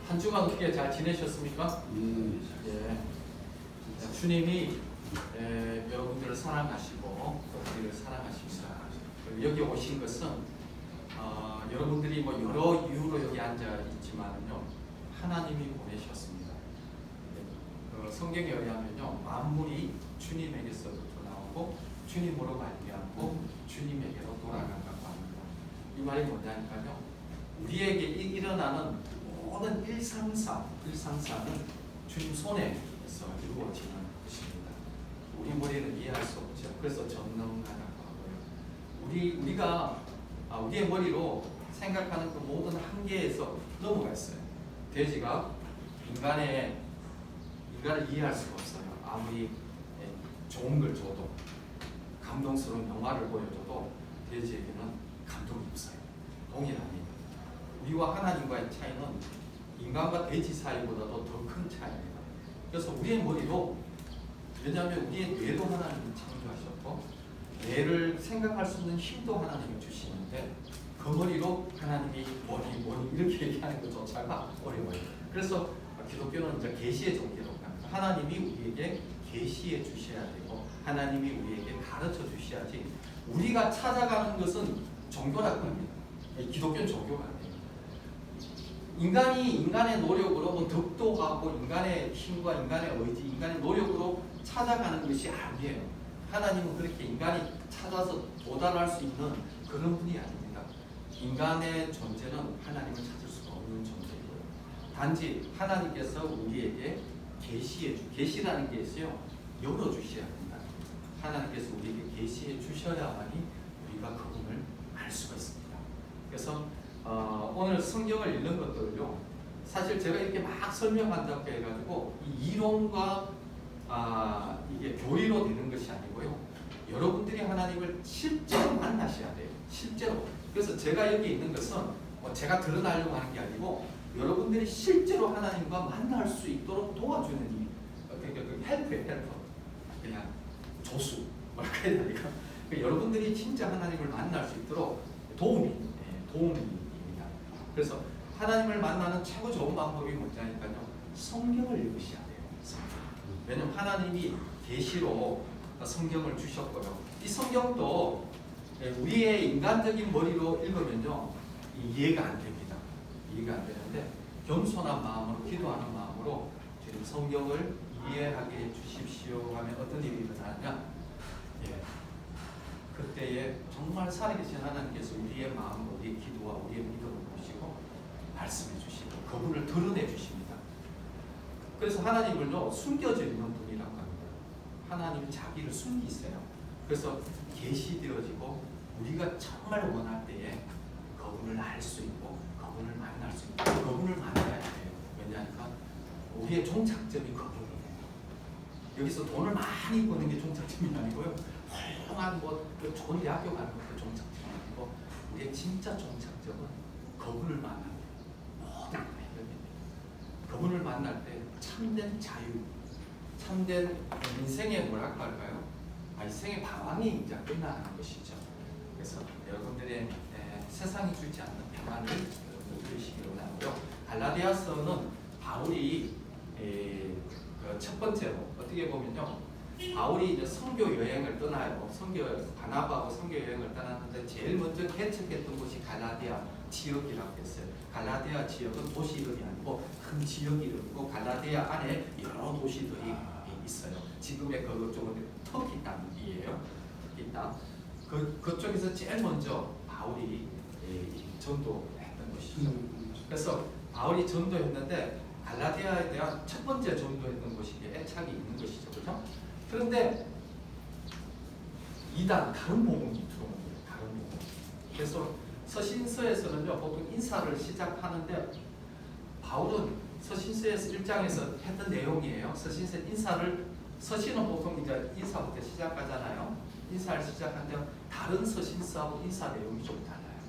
한 주간 어떻게 잘 지내셨습니까? 예. 주님이 여러분들을 사랑하시고 또 우리를 사랑하십니다. 여기 오신 것은 여러분들이 뭐 여러 이유로 여기 앉아 있지만요, 하나님이 보내셨습니다. 성경에 의하면요, 만물이 주님에게서부터 나오고 주님으로 말미암고 주님에게로 돌아간다고 합니다. 이 말이 뭐냐니까요, 우리에게 일어나는 모든 일상사는 주님 손에서 이루어지는 것입니다. 우리 머리는 이해할 수 없죠. 그래서 전능하다고 하고요. 우리가 우리의 머리로 생각하는 그 모든 한계에서 넘어가 있어요. 돼지가 인간을 이해할 수가 없어요. 아무리 좋은 걸 줘도, 감동스러운 영화를 보여줘도 돼지에게는 감동이 없어요. 동일합니다. 우리와 하나님과의 차이는 인간과 돼지 사이보다도 더 큰 차이입니다. 그래서 우리의 머리도, 왜냐하면 우리의 뇌도 하나님이 창조하셨고 뇌를 생각할 수 있는 힘도 하나님이 주시는데, 그 머리로 하나님이 머리 이렇게 얘기하는 것조차가 어려워요. 그래서 기독교는 이제 계시의 종교라고 합니다. 하나님이 우리에게 계시해 주셔야 되고 하나님이 우리에게 가르쳐 주셔야지, 우리가 찾아가는 것은 종교라고 합니다. 기독교는 종교가 아니에요. 인간이 인간의 노력으로 뭐 덕도 하고 인간의 힘과 인간의 의지, 인간의 노력으로 찾아가는 것이 아니에요. 하나님은 그렇게 인간이 찾아서 도달할 수 있는 그런 분이 아닙니다. 인간의 존재는 하나님을 찾을 수가 없는 존재이고요. 단지 하나님께서 우리에게 계시라는 게 있어요. 열어주셔야 합니다. 하나님께서 우리에게 계시해 주셔야만이 우리가 그분을 알 수가 있습니다. 그래서 오늘 성경을 읽는 것들을요, 사실 제가 이렇게 막 설명한다고 해가지고 이 이론과 이게 교리로 되는 것이 아니고요, 여러분들이 하나님을 실제로 만나셔야 돼요. 실제로. 그래서 제가 여기 있는 것은 제가 드러나려고 하는 게 아니고, 여러분들이 실제로 하나님과 만날 수 있도록 도와주는 헬퍼, 그냥 조수, 뭐랄까 해야 되니까, 여러분들이 진짜 하나님을 만날 수 있도록 도움입니다. 그래서 하나님을 만나는 최고 좋은 방법이 뭐냐니까요, 성경을 읽으셔야 돼요. 왜냐하면 하나님이 계시로 성경을 주셨고요, 이 성경도 우리의 인간적인 머리로 읽으면요 이해가 안 됩니다. 이해가 안 되는데, 겸손한 마음으로, 기도하는 마음으로 지금 성경을 이해하게 해 주십시오 하면 어떤 일이 일어나냐, 그때에 정말 살아계신 하나님께서 우리의 마음과 우리의 기도와 우리의 믿음을 보시고 말씀해 주시고 그분을 드러내 주십니다. 그래서 하나님을요 숨겨져 있는 분이라고 합니다. 하나님이 자기를 숨기세요. 그래서 계시되어지고 우리가 정말 원할 때에 그분을 알 수 있고 그분을 만날 수 있고 그분을 만나야 돼요. 왜냐하니까 우리의 종착점이 그분이에요. 여기서 돈을 많이 버는 게 종착점이 아니고요, 훌륭한 좋은 대학교 가는 것도 종착점이 아니고, 우리의 진짜 종착점은 그분을 만나는 모든 해결입니다. 그분을 만날 때 참된 자유, 참된 인생의 뭐라고 할까요? 인생의 방황이 이제 끝나는 것이죠. 그래서 여러분들의 세상이 주지 않는 평안을 누리시기로 하고요. 갈라디아서는 바울이 첫 번째로 어떻게 보면요, 바울이 이제 선교 여행을 떠나요. 바나바하고 선교 여행을 떠났는데 제일 먼저 개척했던 곳이 갈라디아 지역이라고 했어요. 갈라디아 지역은 도시 이름이 아니고 큰 지역 이름이고, 갈라디아 안에 여러 도시들이 있어요. 지금의 그쪽은 터키 땅이에요. 터키 땅. 그쪽에서 제일 먼저 바울이 전도했던 것이죠. 그래서 바울이 전도했는데 갈라디아에 대한 첫 번째 전도했던 것이 애착이 있는 것이죠. 그렇죠? 그런데 다른 복음이 들어온 거예요. 다른 복음. 그래서 서신서에서는요 보통 인사를 시작하는데, 바울은 서신서에서 1장에서 했던 내용이에요. 서신은 보통 이제 인사부터 시작하잖아요. 인사를 시작하는데 다른 서신서하고 인사 내용이 좀 달라요.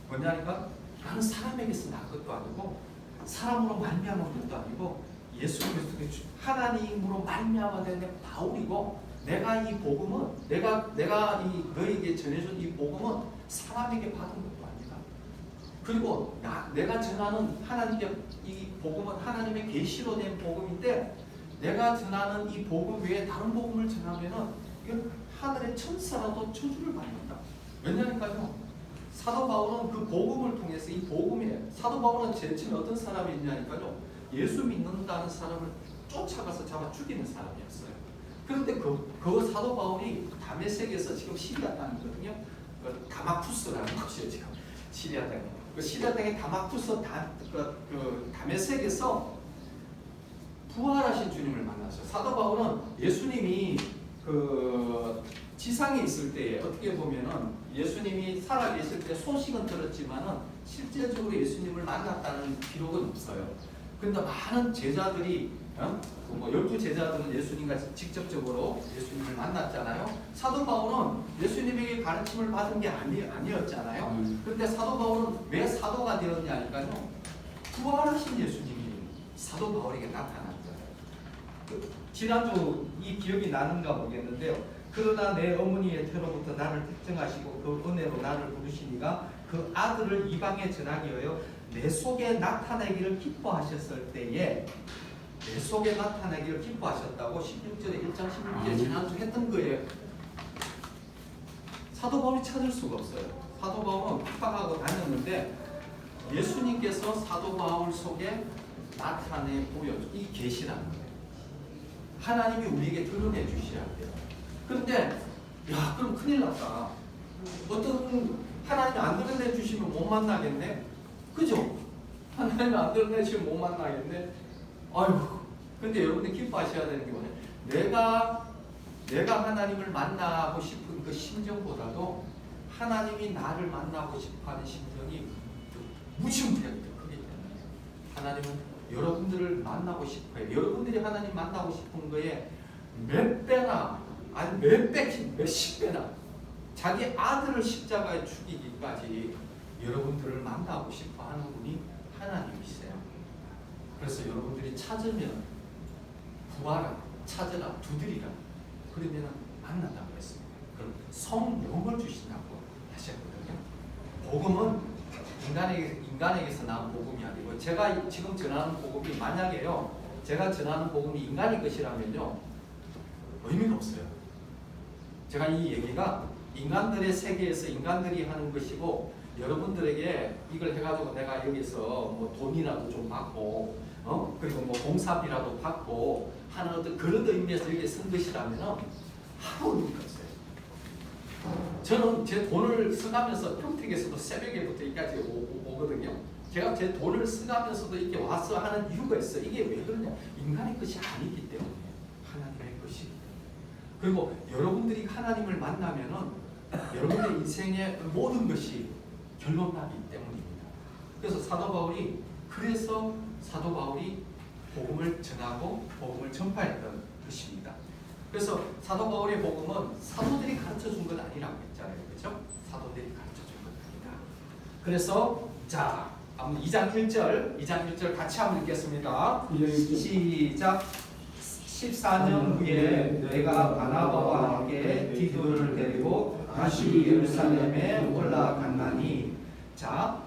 뭐냐니까, 나는 사람에게서 난 것도 아니고 사람으로 말미암은 것도 아니고 예수 그리스도의 하나님으로 말미암아 된 바울이고, 내가 이 복음은 내가 이 너에게 전해준 이 복음은 사람에게 받은 것도 아니다. 그리고 내가 전하는 하나님의 이 복음은 하나님의 계시로 된 복음인데 내가 전하는 이 복음 외에 다른 복음을 전하면은 이건 하늘의 천사라도 저주를 받는다. 왜냐니까요. 사도 바울은 그 복음을 통해서 이 복음에 사도 바울은 제일 어떤 사람이냐니까요. 예수 믿는다는 사람을 쫓아가서 잡아 죽이는 사람이었어요. 그런데 그 사도 바울이 다메섹에서 지금 시리아 땅이거든요. 그 다마쿠스라는 곳이에요. 지금 시리아 땅. 그 시리아 땅의 다마쿠스 그 다메섹에서 부활하신 주님을 만났어요. 사도 바울은 예수님이 그 지상에 있을 때에 어떻게 보면은 예수님이 살아계실 때 소식은 들었지만은 실제적으로 예수님을 만났다는 기록은 없어요. 그런데 많은 제자들이 뭐 12제자들은 예수님과 직접적으로 예수님을 만났잖아요. 사도 바울은 예수님에게 가르침을 받은 게 아니었잖아요. 그런데 사도 바울은 왜 사도가 되었냐니까요. 부활하신 예수님이 사도 바울에게 나타난 거예요. 지난주 이 기억이 나는가 모르겠는데요. 그러나 내 어머니의 태로부터 나를 택정하시고 그 은혜로 나를 부르시니가 그 아들을 이방에 전하기 위하여 내 속에 나타내기를 기뻐하셨을 때에 내 속에 나타내기를 기뻐하셨다고 16절에 1장 16절에 지난주 했던 거예요. 사도 바울이 찾을 수가 없어요. 사도 바울은 핍박하고 다녔는데 예수님께서 사도 바울 속에 나타내 보여줘. 이 계시라는 거예요. 하나님이 우리에게 드러내 주셔야 돼요. 그런데 야 그럼 큰일 났다. 어떤 하나님이 안 드러내 주시면 못 만나겠네. 그죠? 하나님이 안 드러내 주시면 못 만나겠네. 아유. 근데 여러분들 기뻐하셔야 되는 게 뭐냐? 내가 하나님을 만나고 싶은 그 심정보다도 하나님이 나를 만나고 싶어하는 심정이 무시무시하게 크기 때문에 하나님은 여러분들을 만나고 싶어요. 여러분들이 하나님 만나고 싶은 거에 몇 배나 아니 몇십 배나 자기 아들을 십자가에 죽이기까지 여러분들을 만나고 싶어 하는 분이 하나님이세요. 그래서 여러분들이 찾으면 구하라, 찾으라, 두드리라. 그러면 만난다고 했습니다. 그럼 성령을 주신다고 하셨거든요. 복음은 인간에게서 나온 복음이 아니고 제가 지금 전하는 복음이 만약에요. 제가 전하는 복음이 인간의 것이라면요. 의미가 없어요. 제가 이 얘기가 인간들의 세계에서 인간들이 하는 것이고 여러분들에게 이걸 해가지고 내가 여기서 뭐 돈이라도 좀 받고 그리고 뭐 봉사비라도 받고 하는 어떤 그런 의미에서 여기에 쓴 것이라면 아무 의미가 없어요. 저는 제 돈을 써가면서 평택에서도 새벽에부터 여기까지 오거든요. 제가 제 돈을 써가면서도 이렇게 와서 하는 이유가 있어요. 이게 왜 그러냐? 인간의 것이 아니기 때문에 하나님의 것이기 때문에. 그리고 여러분들이 하나님을 만나면은 여러분의 인생의 모든 것이 결론나기 때문입니다. 그래서 사도 바울이 복음을 전하고 복음을 전파했던 것입니다. 그래서 사도 바울의 복음은 사도들이 가르쳐 준 건 아니라고 했잖아요. 그렇죠? 사도들이 가르쳐 준 건 아니다. 그래서 자, 2장 1절 같이 한번 읽겠습니다. 시작. 14년 후에 내가 바나바와 함께 디도를 데리고 다시 예루살렘에 올라갔나니. 자,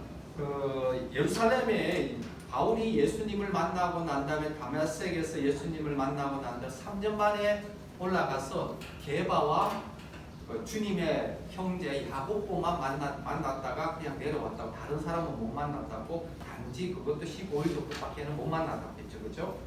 예루살렘에 바울이 예수님을 만나고 난 다음에 다메섹에서 예수님을 만나고 난 다음에 3년 만에 올라가서 게바와 주님의 형제 야고보만 만났다가 그냥 내려왔다고, 다른 사람은 못 만났다고, 단지 그것도 15일 정도밖에는 못 만났다고 했죠.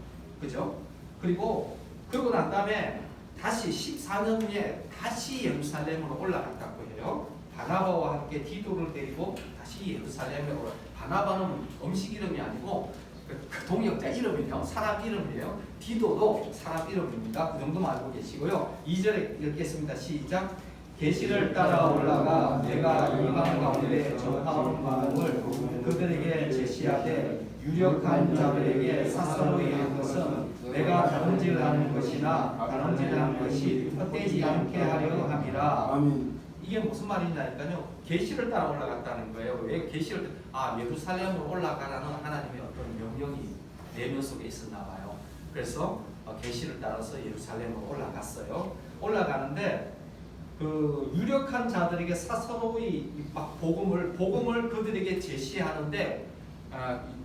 그죠? 그리고 그러고 난 다음에 다시 14년 후에 다시 예루살렘으로 올라갔다고 해요. 바나바와 함께 디도를 데리고 다시 예루살렘에 올라. 바나바는 음식 이름이 아니고 그 동역자 이름이에요. 사람 이름이에요. 디도도 사람 이름입니다. 그 정도만 알고 계시고요. 2절에 읽겠습니다. 시작. 계시를 따라 올라가 내가 이방 가운데 전파한 복음을 그들에게 제시하되 유력한 자들에게 사사로 이르는 것은 내가 다름질하는 것이나 다름질하는 것이 헛되지 않게 하려 함이라. 아멘. 이게 무슨 말이냐니까요. 계시를 따라 올라갔다는 거예요. 왜 계시를 예루살렘으로 올라가라는 하나님의 어떤 명령이 내면 속에 있었나 봐요. 그래서 계시를 따라서 예루살렘으로 올라갔어요. 올라가는데 그 유력한 자들에게 사사로이 복음을 그들에게 제시하는데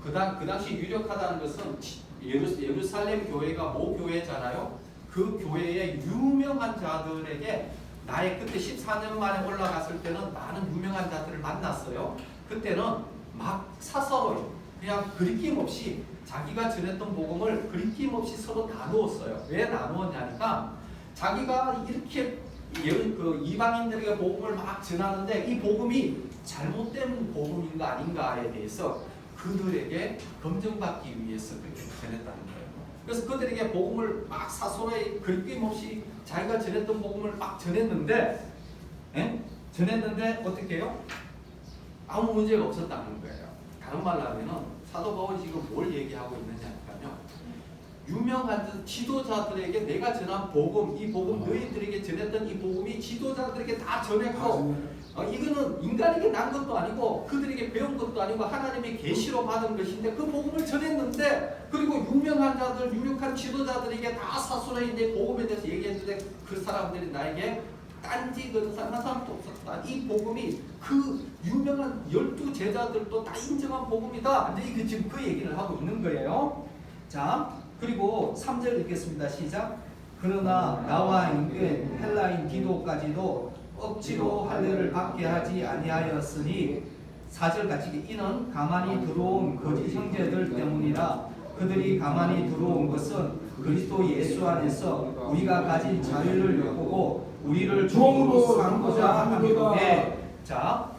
그 당시 유력하다는 것은 예루살렘 교회가 모 교회잖아요. 그 교회의 유명한 자들에게 나의 그때 14년 만에 올라갔을 때는 많은 유명한 자들을 만났어요. 그때는 막 사서로이 그냥 그리낌 없이 자기가 전했던 복음을 그리낌 없이 서로 나누었어요. 왜 나누었냐니까 자기가 이렇게 그 이방인들에게 복음을 막 전하는데 이 복음이 잘못된 복음인가 아닌가에 대해서 그들에게 검증받기 위해서 그렇게 전했다는 거예요. 그래서 그들에게 복음을 막 사소하게 그리낌 없이 자기가 전했던 복음을 막 전했는데 어떻게 해요? 아무 문제가 없었다는 거예요. 다른 말로 하면은 사도 바울이 지금 뭘 얘기하고 있느냐니까요. 유명한 지도자들에게 내가 전한 복음, 이 복음 너희들에게 전했던 이 복음이 지도자들에게 다 전했고 이거는 인간에게 난 것도 아니고 그들에게 배운 것도 아니고 하나님의 계시로 받은 것인데 그 복음을 전했는데 그리고 유명한 자들, 유력한 지도자들에게 다 사소하게 내 복음에 대해서 얘기했는데 그 사람들이 나에게 딴지 그런 사람 한 사람도 없었다. 이 복음이 그 유명한 12 제자들도 다 인정한 복음이다. 이제 지금 그 얘기를 하고 있는 거예요. 자, 그리고 3절 읽겠습니다. 시작. 그러나 나와 있는 헬라인 디도까지도 억지로 할례를 받게 하지 아니하였으니 4절 같이 이는 가만히 들어온 거짓 형제들 때문이라. 그들이 가만히 들어온 것은 그리스도 예수 안에서 우리가 가진 자유를 엿보고 우리를 종으로 삼고자 함이로되. 자,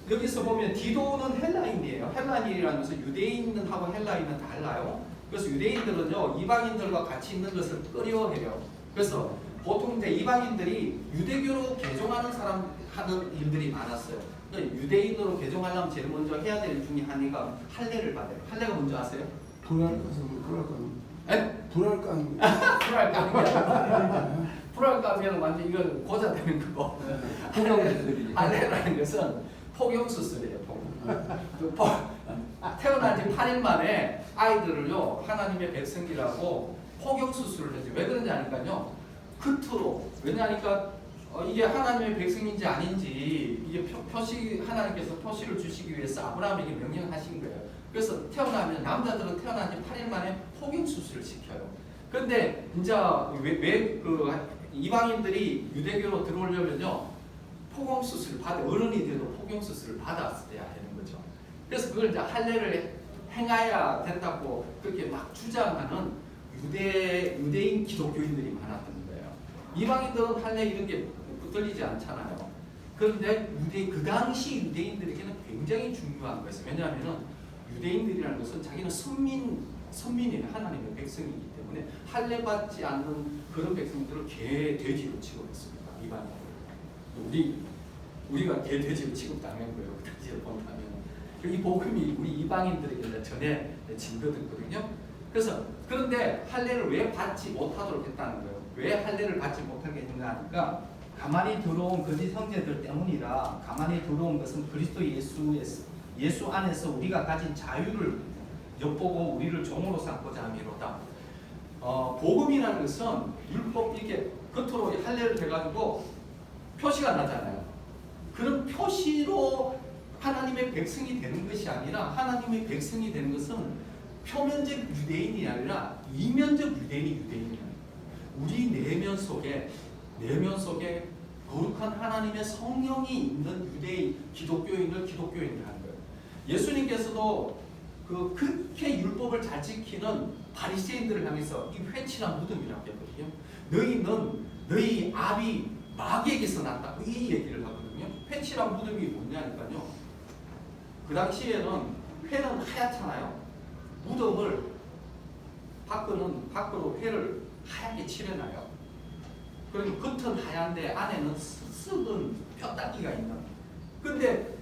여기서 보면 디도는 헬라인이에요. 헬라인이라는 것은 유대인하고 헬라인은 달라요. 그래서 유대인들은요 이방인들과 같이 있는 것을 꺼려해요. 그래서 보통 이제 이방인들이 유대교로 개종하는 사람 하는 일들이 많았어요. 그러니까 유대인으로 개종하려면 제일 먼저 해야 될 일 중에 하나가 할례를 받아요. 할례가 뭔지 아세요? 불알감이면 완전 이건 고자 되는 거고. 할례라는 것은 포경 수술이에요. 태어난 지 8일 만에 아이들을요 하나님의 백성이라고 포경 수술을 해요. 왜 그런지 아니까요. 겉으로 왜냐하니까 이게 하나님의 백성인지 아닌지 이게 하나님께서 표시를 주시기 위해서 아브라함에게 명령하신 거예요. 그래서 태어나면 남자들은 태어난 지 8일 만에 포경 수술을 시켜요. 그런데 이제 왜 그 이방인들이 유대교로 들어오려면요 포경 수술 어른이 돼도 포경 수술을 받았어야 되는 거죠. 그래서 그걸 이제 할례를 행해야 된다고 그렇게 막 주장하는 유대인 기독교인들이 많았던 거예요. 이방인들은 할례 이런 게 붙들리지 않잖아요. 그런데 그 당시 유대인들에게는 굉장히 중요한 거였어요. 왜냐하면 유대인들이라는 것은 자기는 선민이에요. 하나님의 백성이기 때문에 할례 받지 않는 그런 백성들을 개, 돼지로 취급했습니다. 이방인들. 우리가 개, 돼지로 취급당한 거예요. 그 당시에 본다면. 이 복음이 우리 이방인들에게 전해진 거거든요. 그래서 그런데 할례를 왜 받지 못하도록 했다는 거예요. 왜 할례를 받지 못하게 했는가 하니까 가만히 들어온 거짓 형제들 때문이라. 가만히 들어온 것은 그리스도 예수 안에서 우리가 가진 자유를 엿보고 우리를 종으로 삼고자 함이로다. 복음이라는 것은 율법 이렇게 겉으로 할례를 해가지고 표시가 나잖아요. 그런 표시로 하나님의 백성이 되는 것이 아니라 하나님의 백성이 되는 것은 표면적 유대인이 아니라 이면적 유대인이에요. 우리 내면 속에 거룩한 하나님의 성령이 있는 유대인, 기독교인을 기독교인이라는 거예요. 예수님께서도 그렇게 율법을 잘 지키는 바리새인들을 향해서 이 회칠한 무덤이라고 했거든요. 너희 아비 마귀에게서 났다고 이 얘기를 하거든요. 회칠한 무덤이 뭐냐니까요. 그 당시에는 회는 하얗잖아요. 무덤을 밖으로 회를 하얗게 칠해놔요. 그리고 겉은 하얀데 안에는 썩은 뼈다귀가 있는. 근데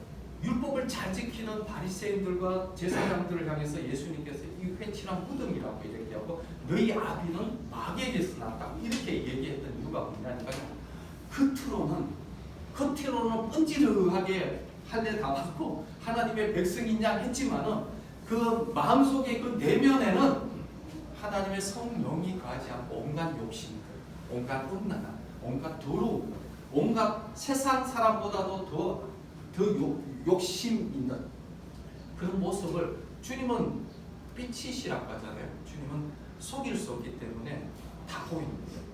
율법을 잘 지키는 바리새인들과 제사장들을 향해서 예수님께서 이 회칠한 무덤이라고 이렇게 하고 너희 아비는 마귀에게서 났다고 이렇게 얘기했던 이유가 뭐냐니까요. 겉으로는 뻔지르하게 할례 다 받고 하나님의 백성이냐 했지만은 그 마음속에 그 내면에는 하나님의 성령이 거하지 않고 온갖 욕심들, 온갖 음란함, 온갖 더러움, 온갖 세상 사람보다도 더 욕심 있는 그런 모습을 주님은 빛이시라고 하잖아요. 주님은 속일 수 없기 때문에 다 보이는 거예요.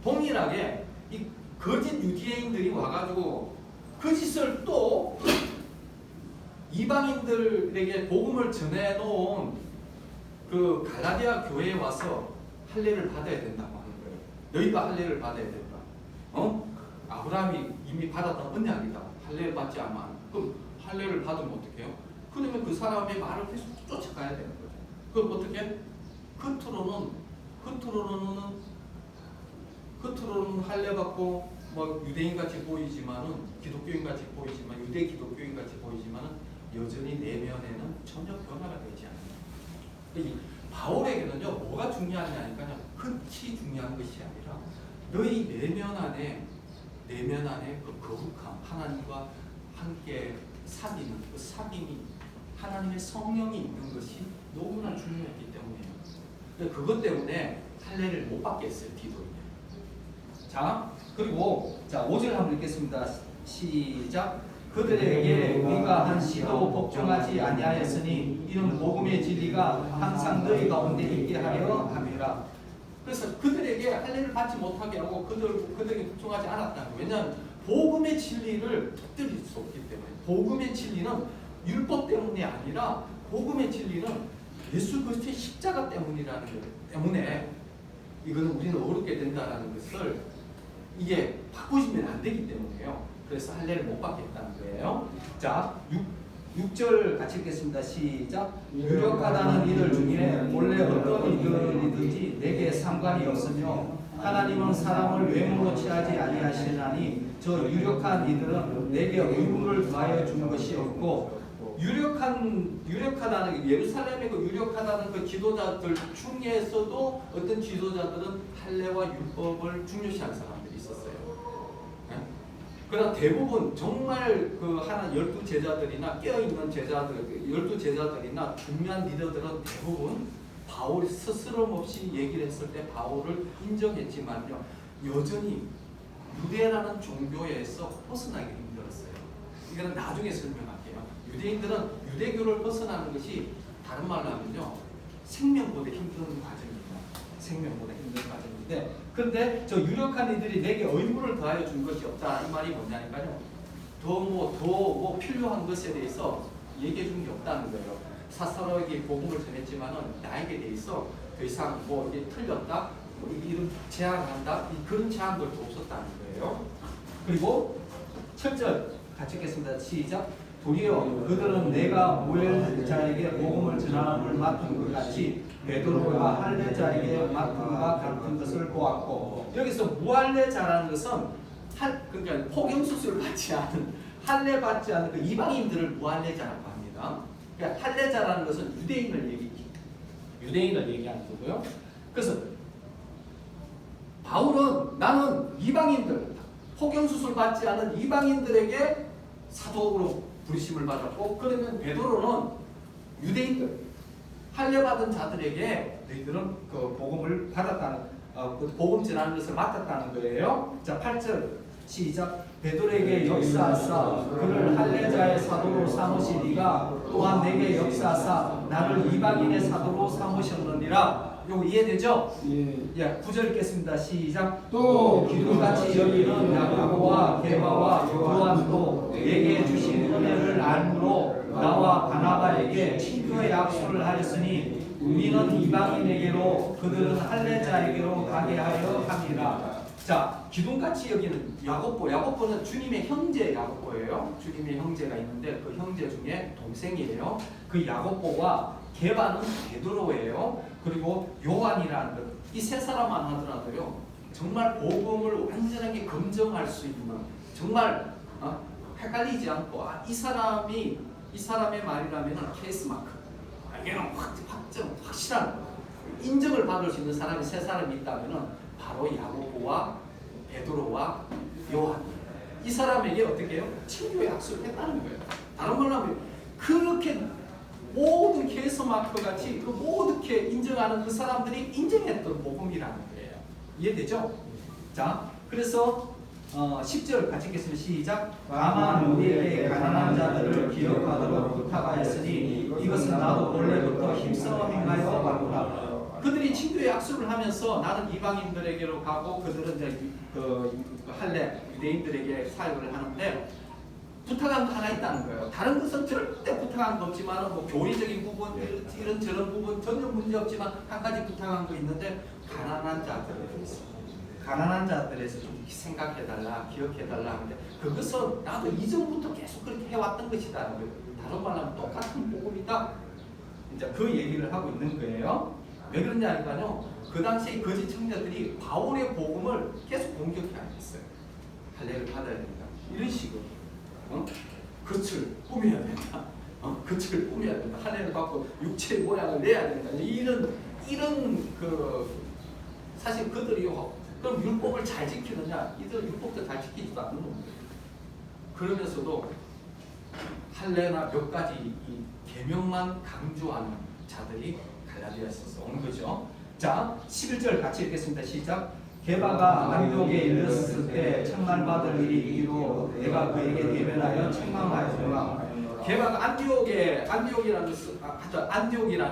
동일하게 이 거짓 유대인들이 와가지고 거짓을 또 이방인들에게 복음을 전해놓은 그 갈라디아 교회에 와서 할례를 받아야 된다고 하는 거예요. 너희가 할례를 받아야 된다. 아브라함이 이미 받았던 언약이다. 할례를 받지 않으면 그럼 할례를 받으면 어떻게 해요? 그러면 그 사람의 말을 계속 쫓아가야 되는 거죠. 그럼 어떻게? 겉으로는 할례 받고 뭐 유대인 같이 보이지만은 기독교인 같이 보이지만 유대 기독교인 같이 보이지만은 여전히 내면에는 전혀 변화가 되지 않아요. 바울에게는요 뭐가 중요하냐니까요 겉이 중요한 것이 아니라 너희 내면 안에 그 거룩함 하나님과 함께 사귀는 그 사귐이 하나님의 성령이 있는 것이 너무나 중요했기 때문이에요. 그것 때문에 할례를 못 받게 했어요 디도에게. 자 그리고 자 5절 한번 읽겠습니다. 시작. 그들에게 우리가 한 시도 복종하지 아니하였으니 이는 복음의 진리가 항상 너희 가운데 있게 하려 함이라. 그래서 그들에게 할례를 받지 못하게 하고 그들에게 복종하지 않았다는 거예요. 왜냐하면 복음의 진리를 붙들릴 수 없기 때문에. 복음의 진리는 율법 때문이 아니라 복음의 진리는 예수 그리스도의 십자가 때문이라는 것 때문에 이거는 우리는 어렵게 된다는 것을 이게 바꾸시면 안 되기 때문이에요. 그래서 할례를 못 받겠다는 거예요. 자, 6절 같이 읽겠습니다. 시작. 유력하다는 이들 중에 원래 어떤 이들이든지 내게 상관이 없으며 하나님은 사람을 외모로 취하지 아니하시나니 저 유력한 이들은 내게 의무를 더하여 준 것이 없고 유력하다는 예루살렘의 그 유력하다는 그 지도자들 중에서도 어떤 지도자들은 할례와 율법을 중요시하는 사람들이 있었어요. 그러나 대부분 정말 그 하나 12제자들이나 깨어있는 제자들 12제자들이나 중요한 리더들은 대부분 바울이 스스럼 없이 얘기를 했을 때 바울을 인정했지만요 여전히 유대라는 종교에서 벗어나기 힘들었어요. 이거는 나중에 설명할게요. 유대인들은 유대교를 벗어나는 것이 다른 말로 하면요 생명보다 힘든 과정입니다. 생명보다 힘든 과정인데 그런데 저 유력한 이들이 내게 의무를 더하여 준 것이 없다. 이 말이 뭐냐니까요. 더 필요한 것에 대해서 얘기해 준 게 없다는 거예요. 사사로에게 복음을 전했지만은 나에게 대해서 더 이상 뭐 이게 틀렸다, 뭐 이런 제한한다, 그런 제한들도 없었다는 거예요. 그리고 7절 같이 읽겠습니다. 시작. 도리어 그들은 내가 무할례자에게 복음을 전함을 맡은 것 같이 베드로가 할례자에게 맡은 것과 같은 것을 보았고 여기서 무할례자라는 것은 그러니까 포경수술 받지 않은 할례 받지 않은 그 이방인들을 무할례자라고 합니다. 그러니까 할례자라는 것은 유대인을 얘기하는 거고요. 그래서 바울은 나는 이방인들 포경수술 받지 않은 이방인들에게 사도로 부르심을 받았고 그러면 베드로는 유대인들 할례 받은 자들에게 너희들은 그 복음을 받았다는 그 복음 전하는 것을 맡았다는 거예요. 자 8절 시작. 베드로에게 역사하사 그를 할례자의 사도로 삼으시니가 또한 내게 역사하사 나를 이방인의 사도로 삼으셨느니라. 요거 이해되죠? 예. 9절 읽겠습니다. 시작. 또 기둥같이 여기는 야고보와 게바와 요한도 내게 주신 은혜를 알므로 나와 바나바에게 친교의 약속을 하였으니 우리는 이방인에게로 그들은 할례자에게로 가게 하려 함이라. 자, 기둥같이 여기는 야고보는 주님의 형제 야고보예요. 주님의 형제가 있는데 그 형제 중에 동생이에요. 그 야고보와 게바는 베드로예요. 그리고 요한이라는 것. 이 세 사람만 하더라도요. 정말 복음을 완전하게 검증할 수 있는 정말 헷갈리지 않고 이 사람의 말이라면 케이스 마크. 이게는 확실한 인정을 받을 수 있는 사람이 세 사람이 있다면은 바로 야고보와 베드로와 요한. 이 사람에게 어떻게 해요? 친교의 약속을 했다는 거예요. 다른 말로 하면 그렇게 모든 케이스 마크 같이 그 모두게 인정하는 그 사람들이 인정했던 복음이라는 거예요. 이해되죠? 자, 그래서 10절 같이 읽겠습니다. 시작. 다만 우리에게 가난한 자들을 기억하도록 부탁하였으니 이것은 나도 원래부터 힘써 행하여 가노라. 그들이 친교의 약속을 하면서 나는 이방인들에게로 가고 그들은 이제 그 할례 유대인들에게 사역을 하는데 부탁한 거 하나 있다는 거예요. 다른 것은 절대 부탁한 거 없지만 뭐 교리적인 부분 이런 저런 부분 전혀 문제 없지만 한 가지 부탁한 거 있는데 가난한 자들에서 좀 생각해달라 기억해달라 하는데 그것은 나도 이전부터 계속 그렇게 해왔던 것이다. 다른 말로 하면 똑같은 복음이다. 이제 그 얘기를 하고 있는 거예요. 왜 그러냐니까요. 그 당시에 거짓 청자들이 바울의 복음을 계속 공격해 안 했어요. 할례를 받아야 된다. 이런 식으로. 겉을 꾸며야 된다. 겉을 꾸며야 된다. 할례를 받고 육체의 모양을 내야 된다. 이런 그 사실 그들이 그럼 율법을 잘 지키느냐? 이들 율법도 잘 지키지도 않는 겁니다. 그러면서도 할례나 몇 가지 이 계명만 강조하는 자들이 갈라디아에서 온 거죠. 자, 11절 같이 읽겠습니다. 시작. 게바가 안디옥에 이르렀을 때 책망받을 일이 이기로 내가 그에게 대면하여 책망하였노라. 게바가 안디옥이라는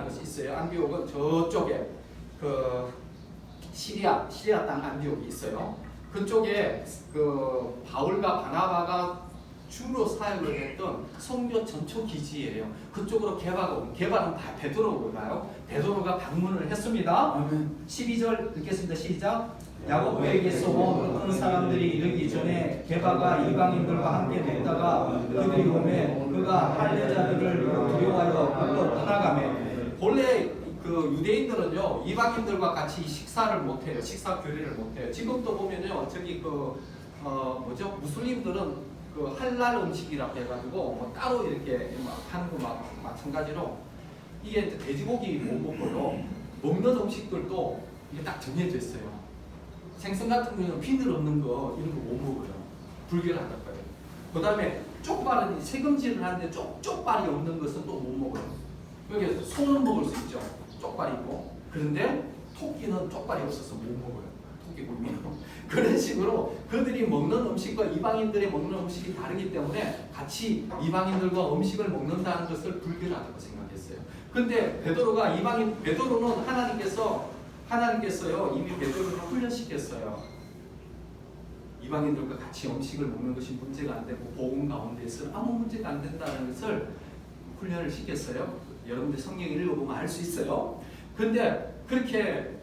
것이 있어요. 안디옥은 저쪽에 그 시리아 땅 안디옥이 있어요. 그쪽에 그 바울과 바나바가 주로 사역을 했던 선교 전초 기지예요. 그쪽으로 게바는 베드로가요. 베드로가 방문을 했습니다. 12절 읽겠습니다. 시작. 야고보에게서 온 어떤 사람들이 이르기 전에 게바가 이방인들과 함께 묵다가 그들이 오매 그가 할례자들을 두려워하여 불러 떠나가매. 본래 그 유대인들은요 이방인들과 같이 식사를 못해요. 식사 교류를 못해요. 지금도 보면요 저기 무슬림들은 그 할랄 음식이라고 해가지고 뭐 따로 이렇게 하는 거 마찬가지로 이게 이제 돼지고기 못 먹고요 먹는 음식들도 이게 딱 정해져 있어요. 생선 같은 경우는 비늘 없는 거 이런 거 못 먹어요. 불결을 한다 거예요. 그 다음에 쪽발은 세금질을 하는데 쪽발이 없는 것은 또 못 먹어요. 여기 소는 먹을 수 있죠. 쪽발이 있고. 그런데 토끼는 쪽발이 없어서 못 먹어요. 토끼 굴미는. 그런 식으로 그들이 먹는 음식과 이방인들의 먹는 음식이 다르기 때문에 같이 이방인들과 음식을 먹는다는 것을 불결하다고 생각했어요. 근데 베드로는 하나님께서요 이미 베드로를 훈련시켰어요. 이방인들과 같이 음식을 먹는 것이 문제가 안 되고 복음 가운데서는 아무 문제가 안 된다는 것을 훈련을 시켰어요. 여러분들 성경 읽어보면 알 수 있어요. 근데 그렇게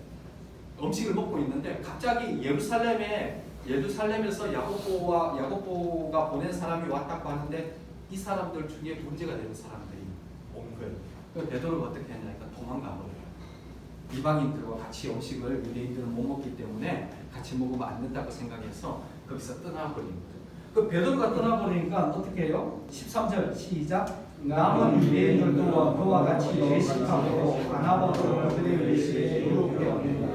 음식을 먹고 있는데 갑자기 예루살렘에서 야고보가 보낸 사람이 왔다고 하는데 이 사람들 중에 문제가 되는 사람들이 온 거예요. 그래서 베드로가 어떻게 했냐니까 도망가 버려요. 이방인들과 같이 음식을 유대인들은 못 먹기 때문에 같이 먹으면 안 된다고 생각해서 거기서 떠나버린 거예요. 그 베드로가 떠나버리니까 어떻게 해요? 13절 시작. 남은 유대인들도 그와 같이 외식하고 바나바도 그들의 외식에 이롭게 얻는다.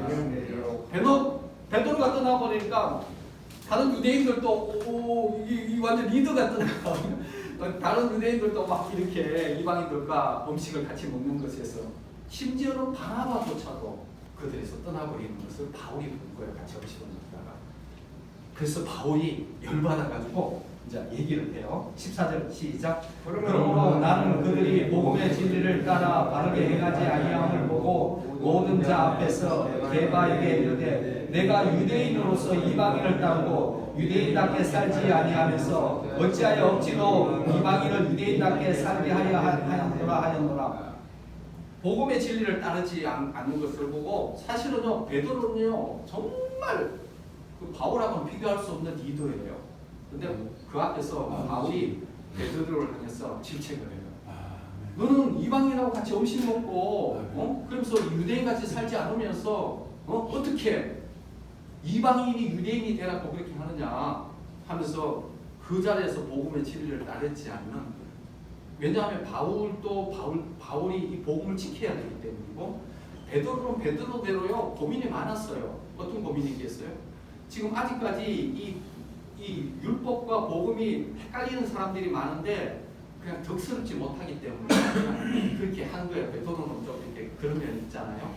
베드로가 떠나버리니까 다른 유대인들도 이 완전 리더가 떠나가 다른 유대인들도 막 이렇게 이방인들과 음식을 같이 먹는 것에서 심지어는 바나바조차도 그들에서 떠나버리는 것을 바울이 본 거예요. 같이 음식을 먹다가. 그래서 바울이 열받아가지고 이제 얘기를 해요. 14절 시작. 그러므로 나는 그들이 복음의 진리를 따라 바르게 행하지 아니함을 보고 모든 자 앞에서 게바에게 이르되 내가 유대인으로서 이방인을 따르고 유대인답게 살지 아니하면서 어찌하여 억지로 이방인을 유대인답게 살게 하려 하였노라. 복음의 진리를 따르지 않는 것을 보고 사실은요 베드로는요 정말 그 바울하고는 비교할 수 없는 리더예요. 근데 그 앞에서 바울이 베드로를 향해서 질책을 해요. 너는 이방인하고 같이 음식 먹고 그러면서 유대인같이 살지 않으면서 어떻게 이방인이 유대인이 되라고 그렇게 하느냐 하면서 그 자리에서 복음의 진리를 따르지 않는. 왜냐하면 바울이 이 복음을 지켜야 되기 때문이고 베드로는 베드로대로요 고민이 많았어요. 어떤 고민이 있겠어요? 지금 아직까지 이 율법과 복음이 헷갈리는 사람들이 많은데 그냥 덕스럽지 못하기 때문에 그렇게 한 거예요. 베드로는 좀 이렇게 그런 면이 있잖아요.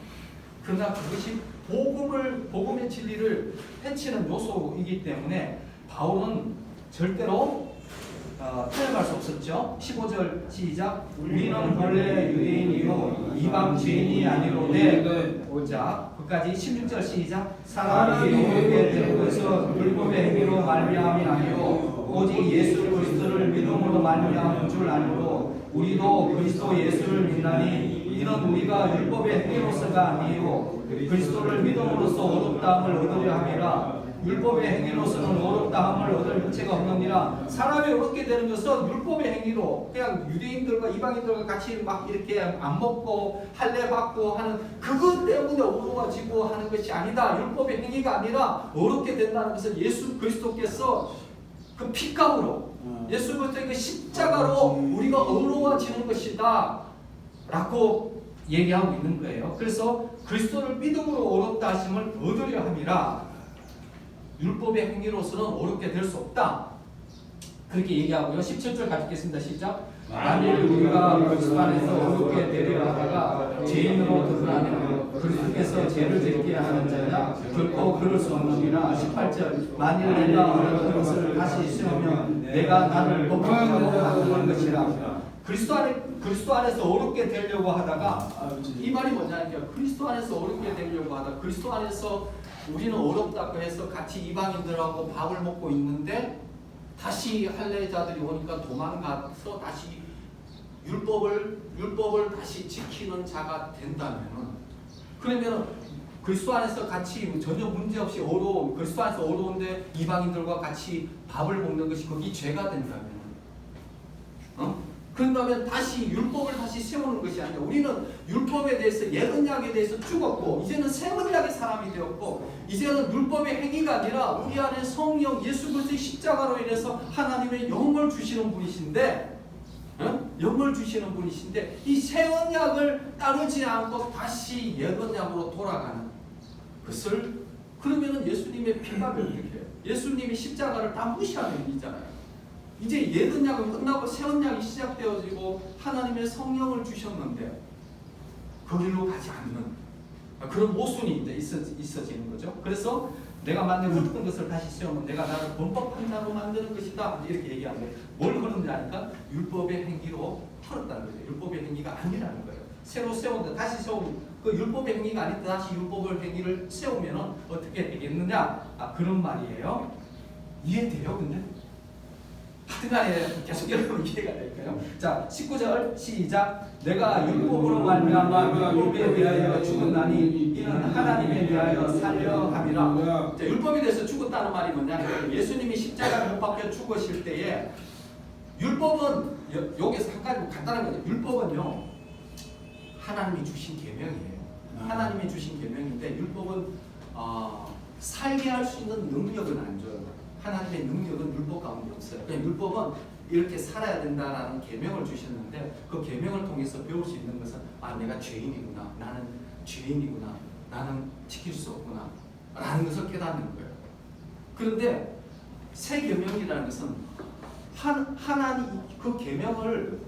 그러나 그것이 복음의 진리를 해치는 요소이기 때문에 바울은 절대로 타협할 수 없었죠. 15절 시작. 우리는 본래 유대인이요 이방 죄인이 아니로되 오자 끝까지 16절 시작. 사람이 오게 된 것은 율법의 행위로 말미암이 아니요 오직 예수 그리스도를 믿음으로 말미암은 줄 알고 우리도 그리스도 예수를 믿나니 이는 우리가 율법의 행위로서가 아니요 그리스도를 믿음으로써 어렵다함을 얻으려 함이라. 율법의 행위로서는 어렵다함을 얻을 여체가 없느니라. 사람이 어렵게 되는 것은 율법의 행위로 그냥 유대인들과 이방인들과 같이 막 이렇게 안 먹고 할례 받고 하는 그것 때문에 어려워지고 하는 것이 아니다. 율법의 행위가 아니라 어렵게 된다는 것은 예수 그리스도께서 그 피감으로 예수 그리스도의 그 십자가로 우리가 어려워지는 것이다 라고 얘기하고 있는 거예요. 그래서 그리스도를 믿음으로 어렵다 하심을 얻으려 함이라. 율법의 행위로서는 어렵게 될 수 없다. 그렇게 얘기하고요. 17절 가르치겠습니다. 시작. 만일 우리가 그리스도 안에서 어렵게 되려 하다가 죄인으로 드러나면 그리스도께서 죄를 짓게 하는 자냐? 결코 그럴 수 없느니라. 18절. 만일 내가 어려운 것을 다시 세우면 내가 나를 법정자로 만드는 것이라. 그리스도 안에서 어렵게 되려고 하다가 이 말이 뭐냐니까 그리스도 안에서 어렵게 되려고 하다. 그리스도 안에서 우리는 어렵다고 해서 같이 이방인들하고 밥을 먹고 있는데 다시 할례자들이 오니까 도망가서 다시 율법을 다시 지키는 자가 된다면 그러면 그리스도 안에서 같이 전혀 문제 없이 그리스도 안에서 어려운데 이방인들과 같이 밥을 먹는 것이 거기 죄가 된다면 그런다면 다시 율법을 다시 세우는 것이 아니라 우리는 율법에 대해서 옛 언약에 대해서 죽었고 이제는 새 언약의 사람이 되었고 이제는 율법의 행위가 아니라 우리 안에 성령 예수 그리스도의 십자가로 인해서 하나님의 영을 주시는 분이신데 영을 주시는 분이신데 이 새 언약을 따르지 않고 다시 옛 언약으로 돌아가는 것을 그러면은 예수님의 피가 어떻게 해요? 예수님이 십자가를 다 무시하는 일이잖아요. 이제 옛 언약은 끝나고 새 언약이 시작되어지고 하나님의 성령을 주셨는데 그 길로 가지 않는 그런 모순이 이제 있어지는 거죠. 그래서 내가 만든 흙은 것을 다시 세우면 내가 나를 범법한다고 만드는 것이다 이렇게 얘기하는데 뭘 그러느냐니까 율법의 행위로 털었다는 거죠. 율법의 행위가 아니라는 거예요. 새로 세운다 다시 세우면 그 율법의 행위가 아닌데 다시 율법의 행위를 세우면 어떻게 되겠느냐 그런 말이에요. 이해돼요 근데? 하여튼간에 계속 여러분 이해가 될까요? 자 19절 시작. 내가 율법으로 말미암아 율법에 대하여 죽었나니 이는 하나님에 대하여 살려 함이라. 자, 율법에 대해서 죽었다는 말이 뭐냐? 예수님이 십자가를 못 박혀 죽으실 때에 율법은 여기서 한 가지 간단한 거죠. 율법은요 하나님이 주신 계명이에요. 하나님이 주신 계명인데 율법은 살게 할 수 있는 능력은 안 줘요. 하나님의 능력은 율법 가운데 없어요. 그냥 율법은 이렇게 살아야 된다라는 계명을 주셨는데 그 계명을 통해서 배울 수 있는 것은 내가 죄인이구나, 나는 죄인이구나, 나는 지킬 수 없구나 라는 것을 깨닫는 거예요. 그런데 새 계명이라는 것은 하나님 그 계명을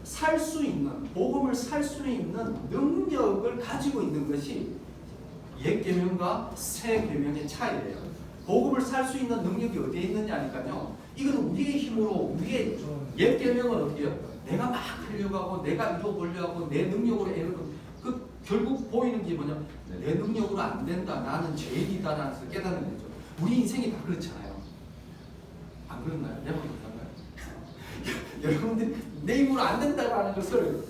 살 수 있는 복음을 살 수 있는 능력을 가지고 있는 것이 옛 계명과 새 계명의 차이예요. 복음을 살 수 있는 능력이 어디에 있느냐니까요. 이건 우리의 힘으로 우리의 옛 계명은 어디요? 내가 막 하려고 하고 내가 이뤄보려고 하고 내 능력으로 애를 그 결국 보이는 게 뭐냐? 내 능력으로 안 된다. 나는 죄인이다라는 것을 깨닫는 거죠. 우리 인생이 다 그렇잖아요. 안 그렇나요? 내가 그렇다고요? 여러분들 내 힘으로 안 된다라는 것을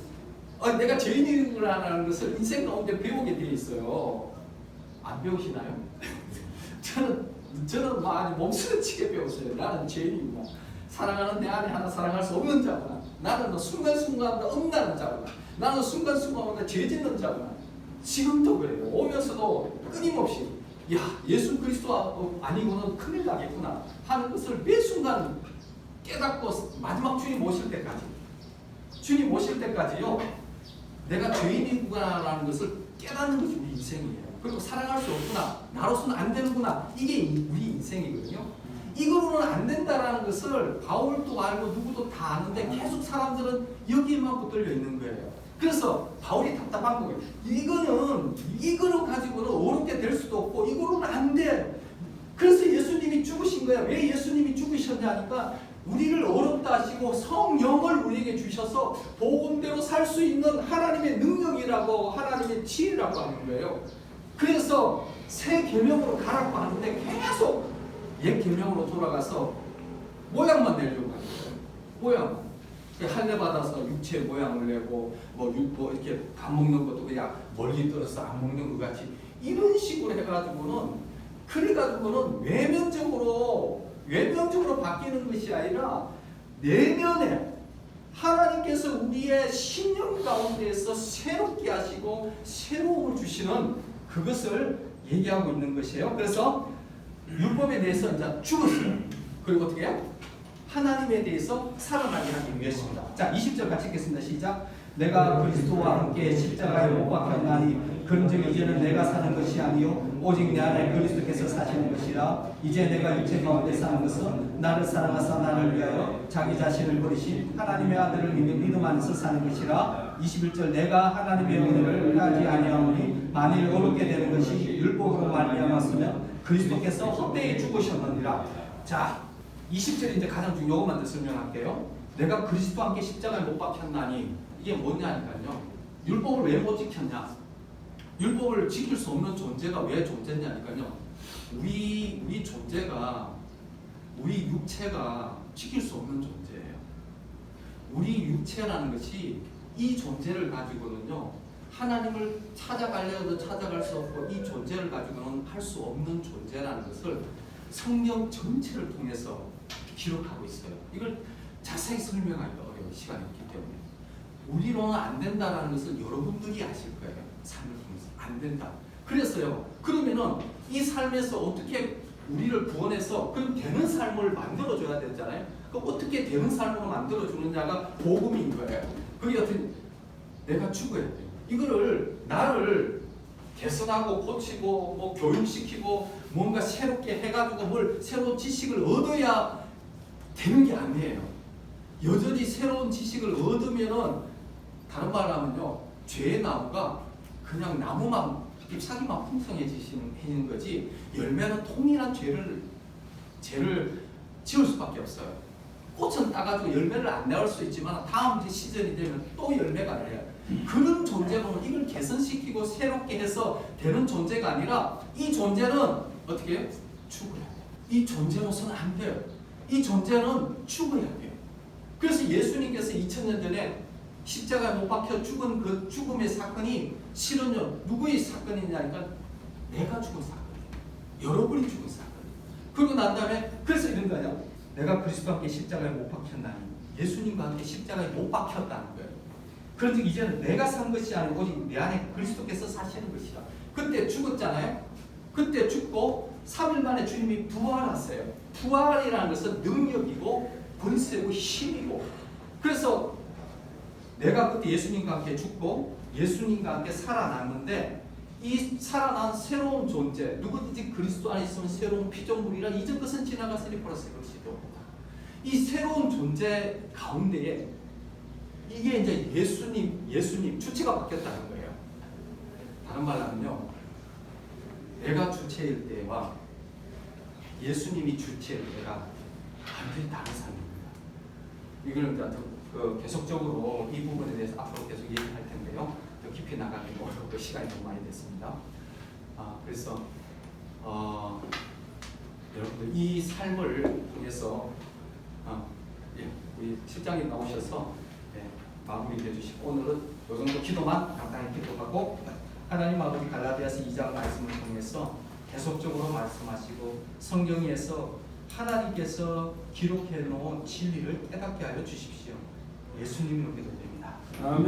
내가 죄인이라는 것을 인생 가운데 배우게 되어 있어요. 안 배우시나요? 저는 아주 몸쓰러치게 배웠어요. 나는 죄인이구나. 사랑하는 내 안에 하나 사랑할 수 없는 자구나. 나는 순간순간 엄나는 자구나. 나는 순간순간 죄 짓는 자구나. 지금도 그래요. 오면서도 끊임없이 예수 그리스도 아니고는 큰일 나겠구나 하는 것을 매 순간 깨닫고 마지막 주님 오실 때까지요. 내가 죄인이구나라는 것을 깨닫는 것이 우리 인생이에요. 그리고 사랑할 수 없구나. 나로서는 안 되는구나. 이게 우리 인생이거든요. 이거로는 안 된다라는 것을 바울도 알고 누구도 다 아는데 계속 사람들은 여기에만 붙들려 있는 거예요. 그래서 바울이 답답한 거예요. 이거를 가지고는 어렵게 될 수도 없고 이거로는 안 돼. 그래서 예수님이 죽으신 거예요. 왜 예수님이 죽으셨냐니까 우리를 어렵다 하시고 성령을 우리에게 주셔서 복음대로 살 수 있는 하나님의 능력이라고 하나님의 지혜라고 하는 거예요. 그래서 새 계명으로 가라고 하는데 계속 옛 계명으로 돌아가서 모양만 내려고 하는 거예요. 모양. 할례 받아서 육체 모양을 내고 뭐 이렇게 밥 먹는 것도 그냥 멀리 떨어서 안 먹는 것 같이 이런 식으로 해가지고는 그래가지고는 외면적으로 바뀌는 것이 아니라 내면에 하나님께서 우리의 신령 가운데에서 새롭게 하시고 새로움을 주시는 그것을 얘기하고 있는 것이에요. 그래서 율법에 대해서 이제 죽었어요. 그리고 어떻게 해요? 하나님에 대해서 살아나게 하기 위해서입니다. 자, 20절 같이 읽겠습니다. 시작. 내가 그리스도와 함께 십자가에 못 박혔나니 그런즉 이제는 내가 사는 것이 아니요 오직 내 안에 그리스도께서 사시는 것이라. 이제 내가 육체 가운데 사는 것은 나를 사랑하사 나를 위하여 자기 자신을 버리신 하나님의 아들을 믿음 안에서 사는 것이라. 21절 내가 하나님의 은혜를 하지 아니하오니 만일 어렵게 되는 것이 율법으로 말미암았으면 그리스도께서 헛되이 죽으셨느니라. 자, 20절 이제 가장 중요한 것만 더 설명할게요. 내가 그리스도와 함께 십자가에 못 박혔나니 이게 뭐냐니까요. 율법을 왜 못 지켰냐? 율법을 지킬 수 없는 존재가 왜 존재냐니까요. 우리 존재가 우리 육체가 지킬 수 없는 존재예요. 우리 육체라는 것이 이 존재를 가지고는요. 하나님을 찾아가려도 찾아갈 수 없고 이 존재를 가지고는 할 수 없는 존재라는 것을 성경 전체를 통해서 기록하고 있어요. 이걸 자세히 설명하기가 어려운 시간이 있기 때문에 우리로는 안 된다라는 것을 여러분들이 아실 거예요. 삶을 통해서 안 된다. 그래서요. 그러면은 이 삶에서 어떻게 우리를 구원해서 그럼 되는 삶을 만들어줘야 되잖아요. 그 어떻게 되는 삶으로 만들어주느냐가 복음인 거예요. 그게 어떻게 내가 죽어야 돼요. 이거를 나를 개선하고 고치고 뭐 교육시키고 뭔가 새롭게 해가지고 뭘 새로운 지식을 얻어야 되는 게 아니에요. 여전히 새로운 지식을 얻으면은 다른 말로 하면요. 죄의 나무가 그냥 나무만 잎사귀만 풍성해지는 거지 열매는 통일한 죄를 지을 수밖에 없어요. 꽃은 따가지고 열매를 안 내올 수 있지만 다음 시즌이 되면 또 열매가 내요. 그런 존재로는 이걸 개선시키고 새롭게 해서 되는 존재가 아니라 이 존재는 어떻게 해요? 죽어야 돼요. 이 존재로서는 안 돼요. 이 존재는 죽어야 돼요. 그래서 예수님께서 2000년 전에 십자가에 못 박혀 죽은 그 죽음의 사건이 실은요 누구의 사건이냐니까 내가 죽은 사건이에요. 여러분이 죽은 사건이에요. 그러고 난 다음에 그래서 이런 거예요. 내가 그리스도와 함께 십자가에 못 박혔나니 예수님과 함께 십자가에 못 박혔다는 거예요. 그런즉 이제는 내가 산 것이 아니고 오직 내 안에 그리스도께서 사시는 것이다. 그때 죽었잖아요. 그때 죽고 3일 만에 주님이 부활하세요. 부활이라는 것은 능력이고 권세고 힘이고 그래서 내가 그때 예수님과 함께 죽고 예수님과 함께 살아났는데 이 살아난 새로운 존재 누구든지 그리스도 안에 있으면 새로운 피조물이라 이전 것은 지나갔으니 보라 새 것이 되었다. 이 새로운 존재 가운데에 이게 이제 예수님 주체가 바뀌었다는 거예요. 다른 말로 하면요. 내가 주체일 때와 예수님이 주체일 때가 완전히 다른 삶입니다. 이걸 이제 계속적으로 이 부분에 대해서 앞으로 계속 얘기할 텐데요. 더 깊이 나가기 어렵고 시간이 너무 많이 됐습니다. 그래서 여러분들 이 삶을 통해서 우리 실장님 나오셔서 마무리해 주시고 오늘은 이 정도 기도만 간단히 기도하고 하나님 아버지 갈라디아서 2장 말씀을 통해서 계속적으로 말씀하시고 성경에서 하나님께서 기록해 놓은 진리를 깨닫게 하여 주십시오. 예수님으로 기도드립니다. 아멘.